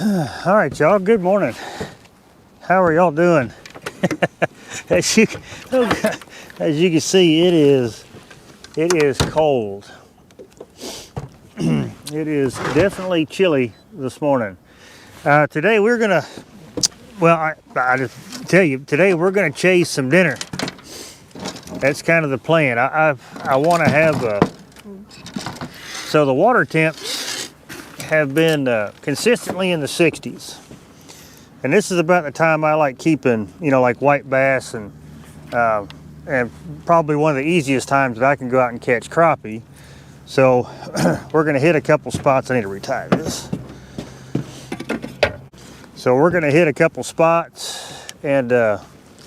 All right, y'all, good morning. How are y'all doing? as you can see, it is cold. It is definitely chilly this morning. Today we're gonna, well, I just tell you, today we're gonna chase some dinner. That's kind of the plan. I want to have so the water temps have been consistently in the 60s. And this is about the time I like keeping, like white bass and probably one of the easiest times that I can go out and catch crappie. So we're gonna hit a couple spots. I need to retie this. So we're gonna hit a couple spots and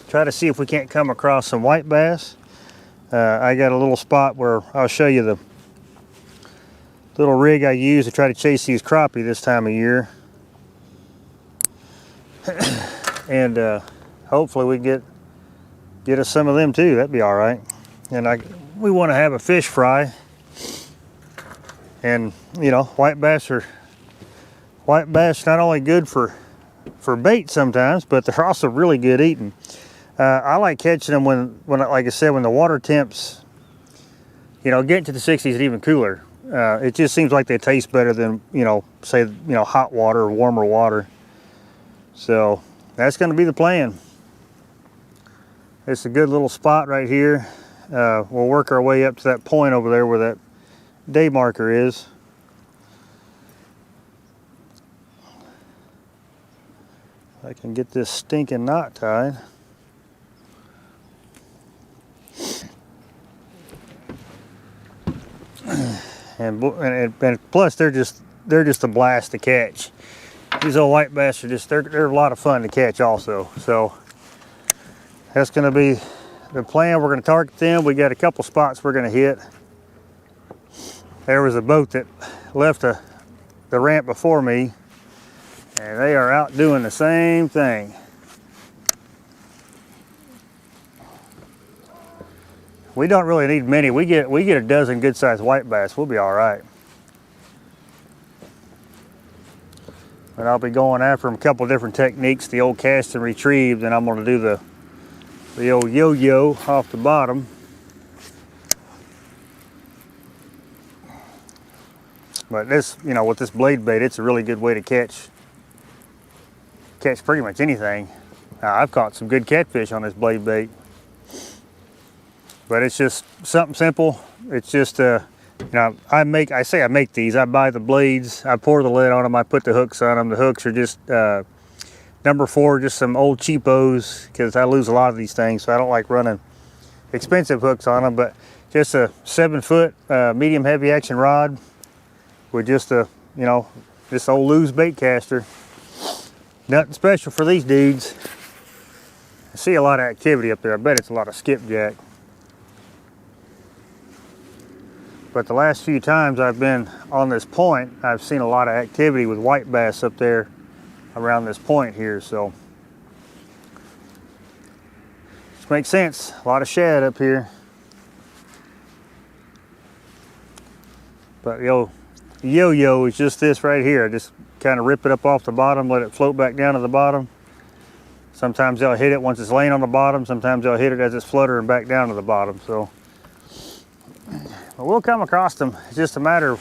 try to see if we can't come across some white bass. I got a little spot where I'll show you the little rig I use to try to chase these crappie this time of year. And hopefully we get us some of them too. That'd be all right. And we want to have a fish fry. And white bass not only good for bait sometimes, but they're also really good eating. I like catching them when like I said, when the water temps, get to the 60s and even cooler. It just seems like they taste better than say hot water or warmer water. So that's going to be the plan. It's a good little spot right here. We'll work our way up to that point over there where that day marker is. If I can get this stinking knot tied. And plus they're just a blast to catch. These old white bass are they're a lot of fun to catch also. So that's going to be the plan. We're going to target them. We got a couple spots we're going to hit. There was a boat that left the ramp before me, and they are out doing the same thing. We don't really need many. We get a dozen good-sized white bass. We'll be all right. And I'll be going after them a couple different techniques. The old cast and retrieve, then I'm going to do the old yo-yo off the bottom. But this, with this blade bait, it's a really good way to catch pretty much anything. I've caught some good catfish on this blade bait. But it's just something simple. It's just, I make these. I buy the blades, I pour the lead on them, I put the hooks on them. The hooks are just number 4, just some old cheapos, because I lose a lot of these things, so I don't like running expensive hooks on them. But just a 7-foot medium heavy action rod with just a, this old loose bait caster. Nothing special for these dudes. I see a lot of activity up there. I bet it's a lot of skipjack. But the last few times I've been on this point, I've seen a lot of activity with white bass up there around this point here. So this makes sense. A lot of shad up here. But yo-yo is just this right here. I just kind of rip it up off the bottom, let it float back down to the bottom. Sometimes they'll hit it once it's laying on the bottom. Sometimes they'll hit it as it's fluttering back down to the bottom. So we'll come across them. It's just a matter of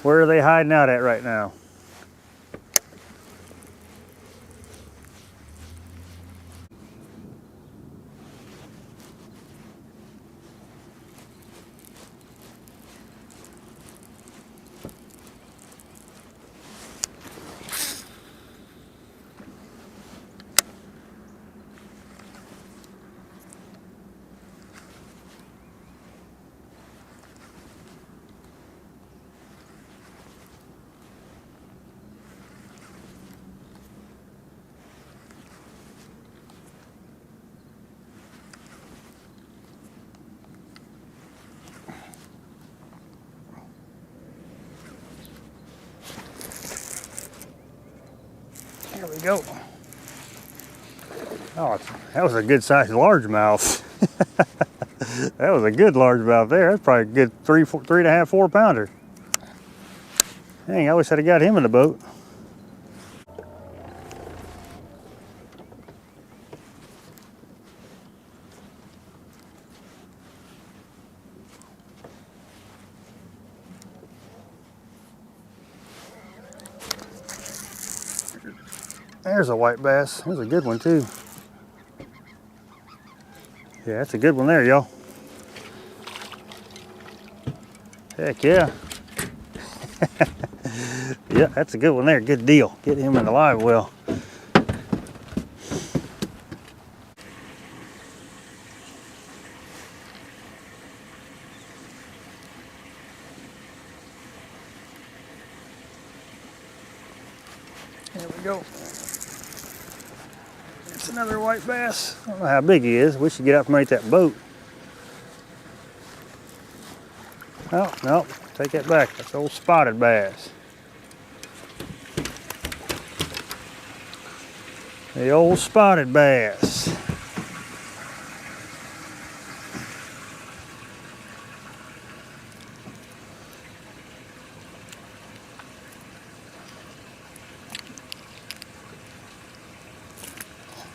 where are they hiding out at right now. There we go. Oh, that was a good sized largemouth. That was a good largemouth there. That's probably a good 3.5, 4 pounder. Dang, I wish I'd have got him in the boat. There's a white bass. There's a good one too. Yeah, that's a good one there, y'all. Heck yeah. Yeah, that's a good one there. Good deal. Get him in the live well. There we go. It's another white bass. I don't know how big he is. We should get out from underneath that boat. Oh, no, take that back. That's old spotted bass. The old spotted bass.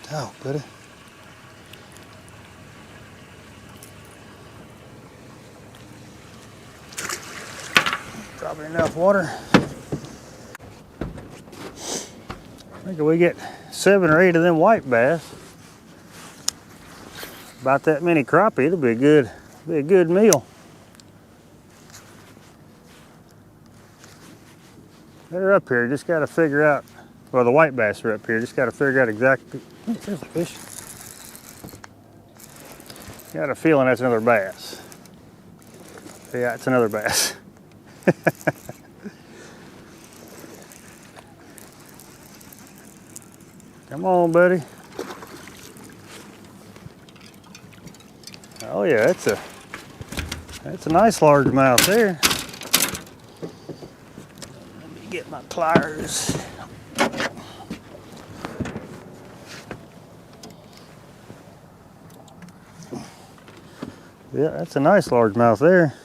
Oh, buddy. Probably enough water. I think if we get 7 or 8 of them white bass, about that many crappie, it'll be a good meal. They're up here, just got to figure out, well, the white bass are up here, just got to figure out exactly, there's a fish. Got a feeling that's another bass. Yeah, it's another bass. Come on, buddy. Oh yeah, that's a nice largemouth there. Let me get my pliers. Yeah, that's a nice largemouth there.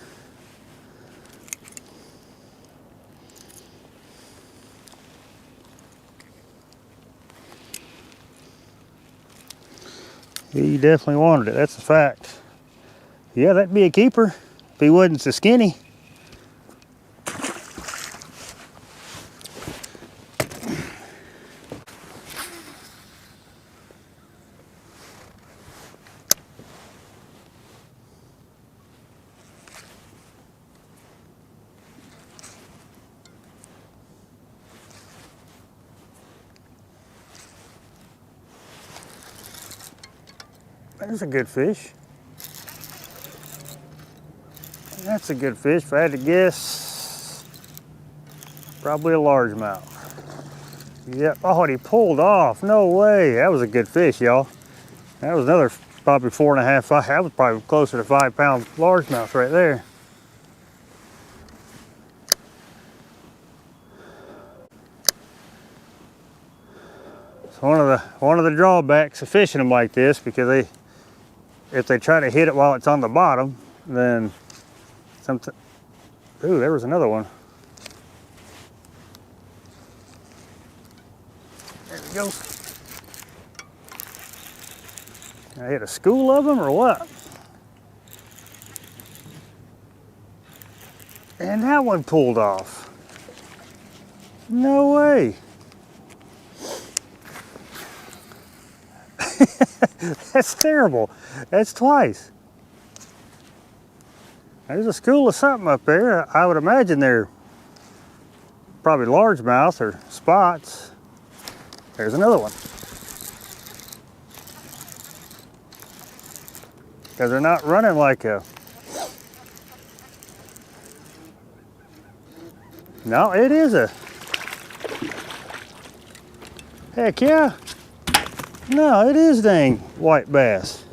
He definitely wanted it, that's a fact. Yeah, that'd be a keeper if he wasn't so skinny. There's a good fish. That's a good fish. If I had to guess, probably a largemouth. Yep. Oh, he pulled off. No way. That was a good fish, y'all. That was another probably 4.5, 5. That was probably closer to 5-pound largemouth right there. It's one of the drawbacks of fishing them like this, because if they try to hit it while it's on the bottom, then something. Ooh, there was another one. There we go. I hit a school of them or what? And that one pulled off. No way. That's terrible. That's twice. There's a school of something up there. I would imagine they're probably largemouth or spots. There's another one. Because they're not running like a... No, it is a... Heck yeah. No, it is dang white bass.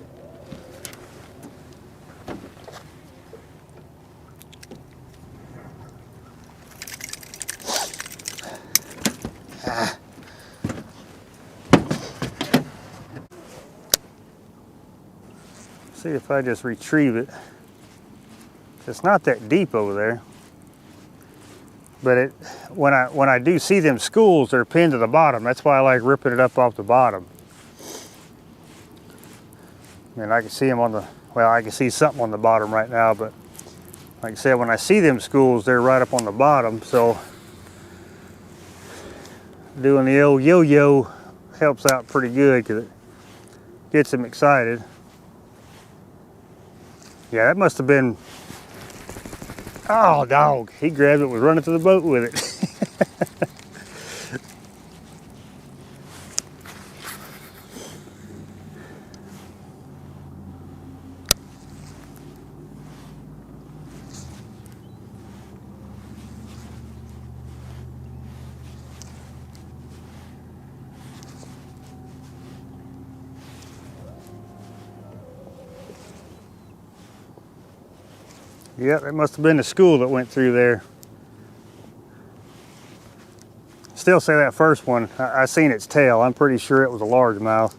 See if I just retrieve it. It's not that deep over there. But when I do see them schools, they're pinned to the bottom. That's why I like ripping it up off the bottom. And I can see them on the, well, I can see something on the bottom right now, but like I said, when I see them schools, they're right up on the bottom. So doing the old yo-yo helps out pretty good because it gets them excited. Yeah, that must have been, oh dog, he grabbed it, was running to the boat with it. Yep, it must have been the school that went through there. Still say that first one, I seen its tail. I'm pretty sure it was a largemouth.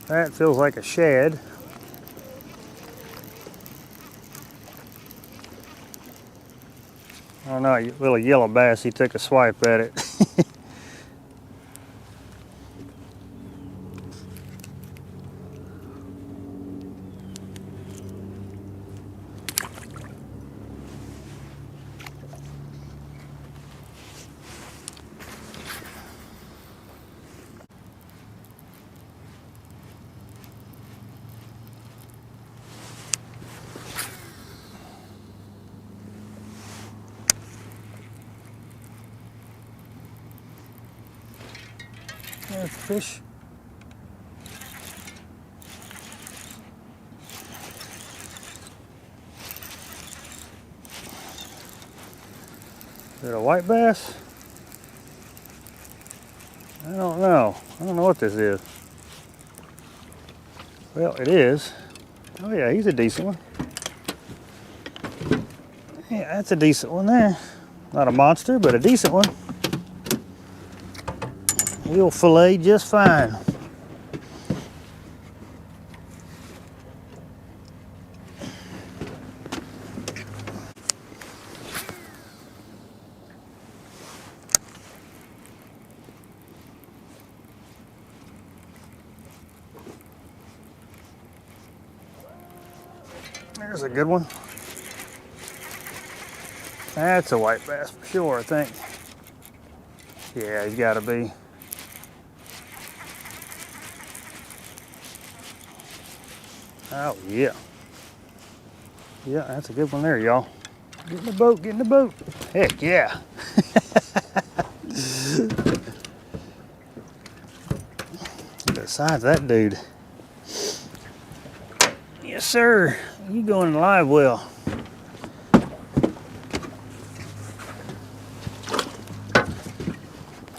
That feels like a shad. Oh no, little yellow bass, he took a swipe at it. There's a fish. Is it a white bass? I don't know. I don't know what this is. Well, it is. Oh yeah, he's a decent one. Yeah, that's a decent one there. Not a monster, but a decent one. He'll fillet just fine. There's a good one. That's a white bass for sure, I think. Yeah, he's got to be. Oh, yeah. Yeah, that's a good one there, y'all. Get in the boat, get in the boat. Heck yeah. Besides that dude. Yes, sir. You going in the live well.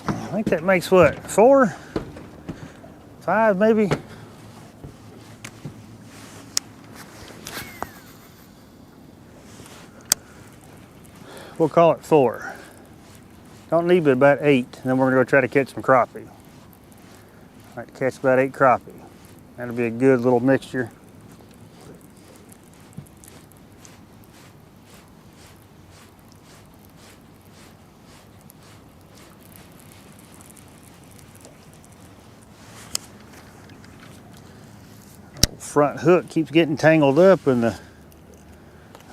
I think that makes what, 4? 5 maybe? We'll call it 4. Don't need but about 8, and then we're gonna go try to catch some crappie. Might catch about 8 crappie. That'll be a good little mixture. Front hook keeps getting tangled up in the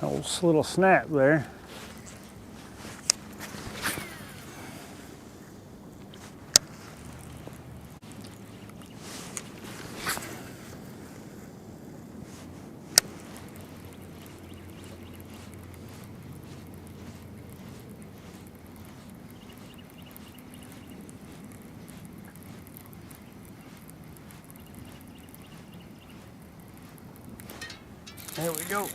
whole little snap there. There we go.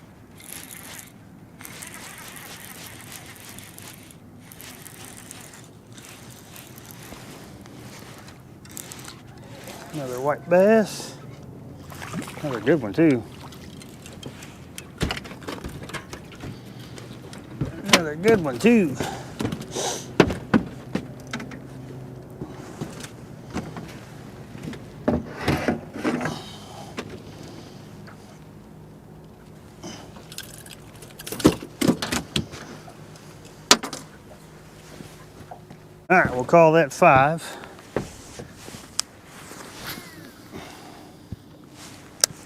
Another white bass. Another good one too. Another good one too. right, we'll call that 5.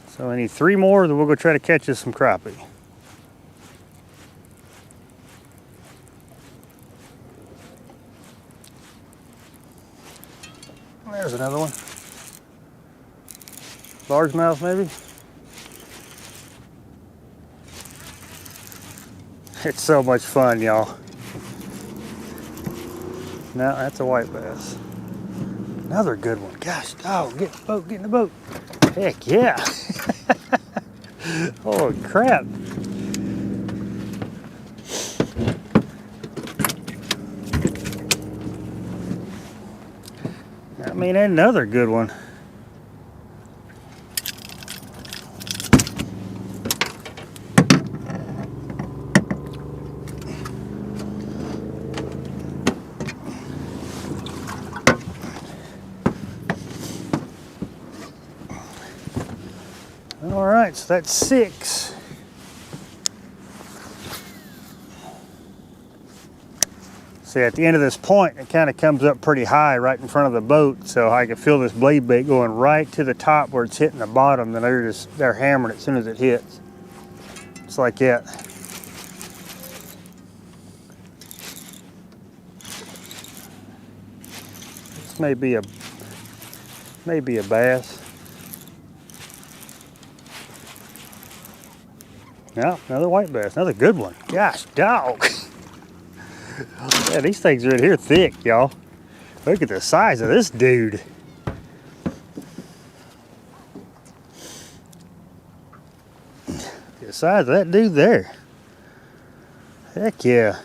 So I need 3 more, then we'll go try to catch us some crappie. There's another one. Largemouth maybe? It's so much fun, y'all. No, that's a white bass. Another good one. Gosh, oh, get in the boat, get in the boat. Heck yeah. Holy crap. I mean, another good one. All right, so that's 6. See, at the end of this point, it kind of comes up pretty high right in front of the boat, so I can feel this blade bait going right to the top where it's hitting the bottom, and they're hammering it as soon as it hits. It's like that. This may be a bass. Yeah, another white bass, another good one. Gosh, dog. Yeah, these things right here thick, y'all. Look at the size of this dude. The size of that dude there. Heck yeah.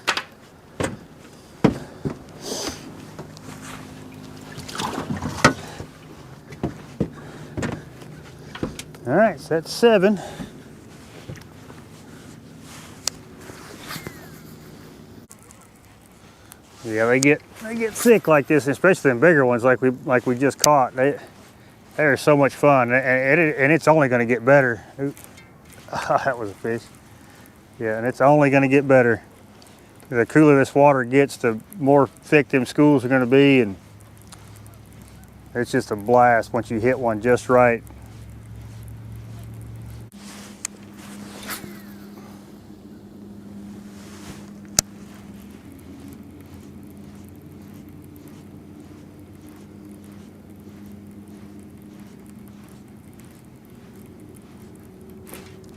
All right, so that's 7. Yeah, they get thick like this, especially in bigger ones like we just caught. They're so much fun, and it's only going to get better. Ooh. Oh, that was a fish. Yeah, and it's only going to get better. The cooler this water gets, the more thick them schools are going to be, and it's just a blast once you hit one just right.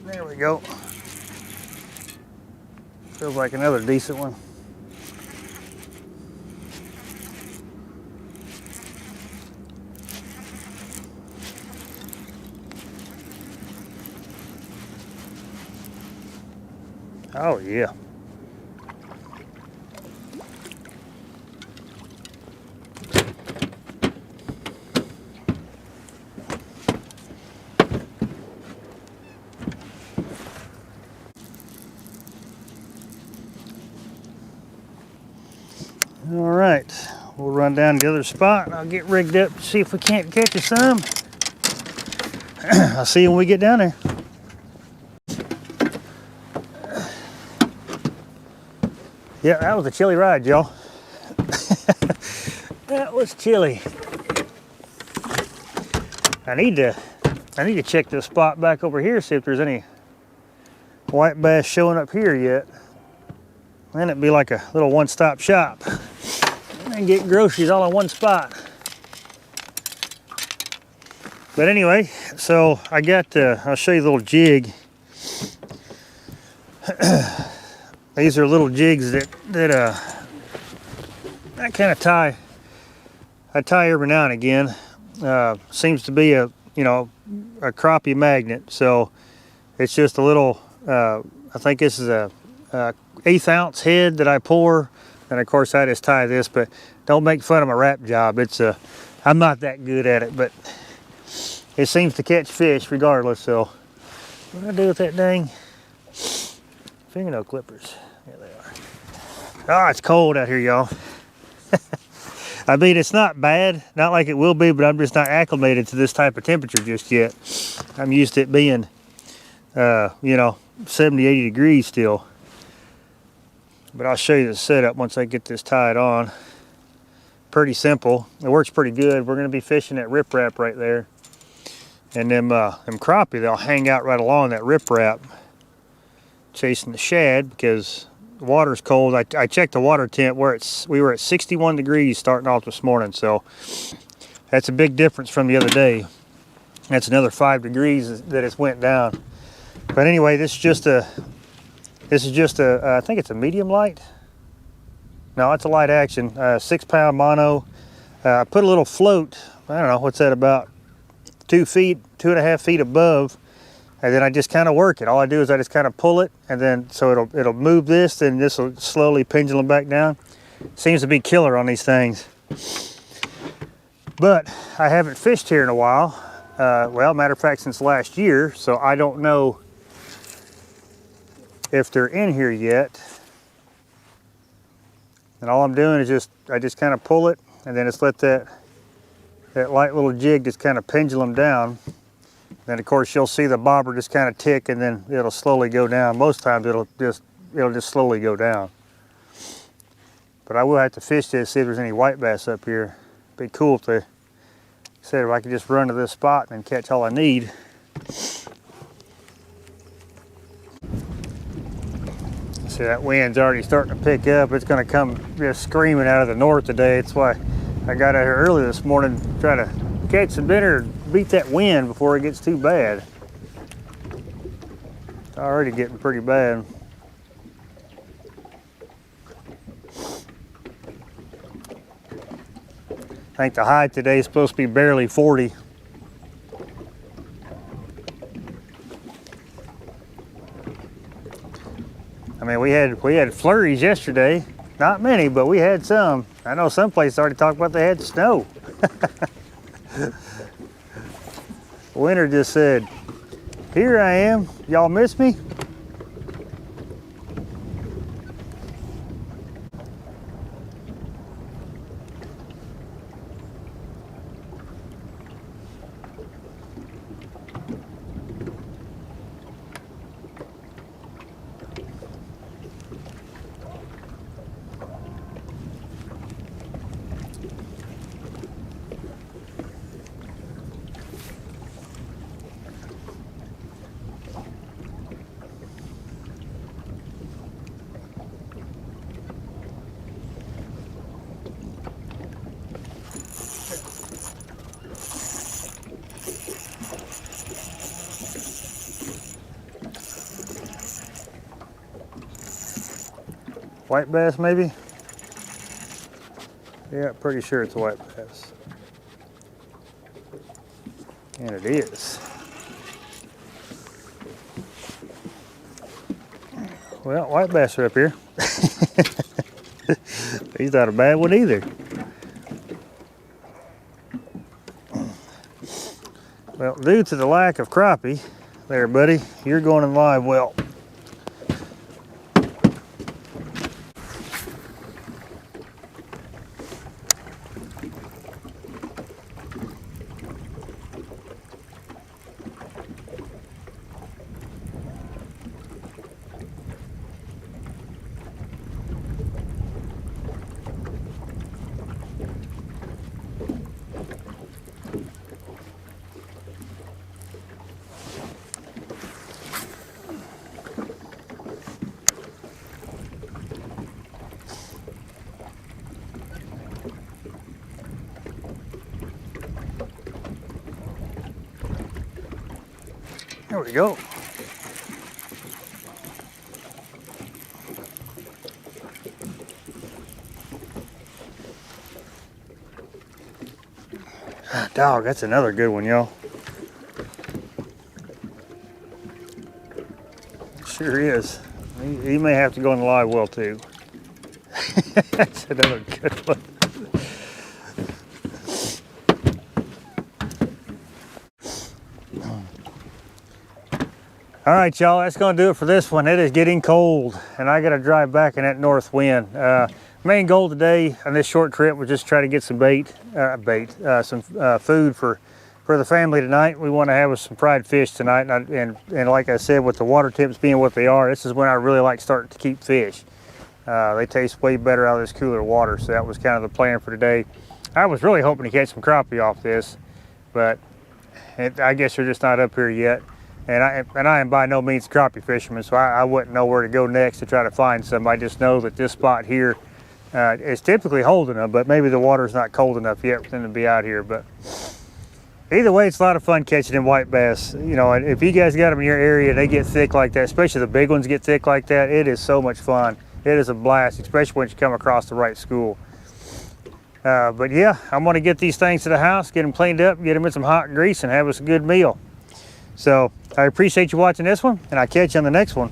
There we go. Feels like another decent one. Oh yeah. All right, we'll run down to the other spot and I'll get rigged up to see if we can't catch us some. I'll see you when we get down there. Yeah, that was a chilly ride, y'all. That was chilly. I need to check this spot back over here, see if there's any white bass showing up here yet. Then it'd be like a little one-stop shop. And get groceries all in one spot. But anyway, so I got, I'll show you the little jig. These are little jigs that I kind of tie. I tie every now and again. Seems to be a crappie magnet. So it's just a little, I think this is a 1/8 ounce head that I pour. And of course I just tie this, but don't make fun of my wrap job. I'm not that good at it, but it seems to catch fish regardless. So what do I do with that dang fingernail clippers? There they are. Oh, it's cold out here, y'all. I mean, it's not bad, not like it will be, but I'm just not acclimated to this type of temperature just yet. I'm used to it being, 70, 80 degrees still. But I'll show you the setup once I get this tied on. pretty simple. It works pretty good. We're gonna be fishing that riprap right there. And them crappie, they'll hang out right along that riprap, chasing the shad because the water's cold. I checked the water temp where we were at 61 degrees starting off this morning, so that's a big difference from the other day. That's another 5 degrees that it's went down. But anyway, this is just a I think it's a medium light. No, it's a light action, 6-pound mono. I put a little float, I don't know, what's that, about 2 feet, 2.5 feet above, and then I just kind of work it. All I do is I just kind of pull it, and then so it'll move this, then this will slowly pendulum back down. Seems to be killer on these things. But I haven't fished here in a while. Well, matter of fact, since last year, so I don't know if they're in here yet. And all I'm doing is I just kind of pull it, and then just let that light little jig just kind of pendulum down. Then of course you'll see the bobber just kind of tick, and then it'll slowly go down. Most times it'll just slowly go down. But I will have to fish this, see if there's any white bass up here. It'd be cool if they said if I could just run to this spot and catch all I need. See, that wind's already starting to pick up. It's going to come just screaming out of the north today. That's why I got out here early this morning to try to catch some dinner and beat that wind before it gets too bad. It's already getting pretty bad. I think the high today is supposed to be barely 40. I mean, we had flurries yesterday. Not many, but we had some. I know some places already talked about they had snow. Winter just said, "Here I am. Y'all miss me?" White bass, maybe? Yeah, pretty sure it's a white bass. And it is. Well, white bass are up here. He's not a bad one either. Well, due to the lack of crappie, there, buddy, you're going in live well. There we go. Ah, dog, that's another good one, y'all. Sure is. He may have to go in the live well too. That's another good one. All right, y'all, that's gonna do it for this one. It is getting cold and I gotta drive back in that north wind. Main goal today on this short trip was just try to get some some food for the family tonight. We want to have some fried fish tonight, and like I said, with the water temps being what they are, this is when I really like starting to keep fish. They taste way better out of this cooler water, so that was kind of the plan for today. I was really hoping to catch some crappie off this, but I guess they're just not up here yet. And I am by no means a crappie fisherman, so I wouldn't know where to go next to try to find some. I just know that this spot here is typically holding them, but maybe the water's not cold enough yet for them to be out here. But either way, it's a lot of fun catching them white bass. You know, if you guys got them in your area, they get thick like that, especially the big ones get thick like that. It is so much fun. It is a blast, especially when you come across the right school. But yeah, I'm gonna get these things to the house, get them cleaned up, get them in some hot grease, and have us a good meal. So I appreciate you watching this one, and I'll catch you on the next one.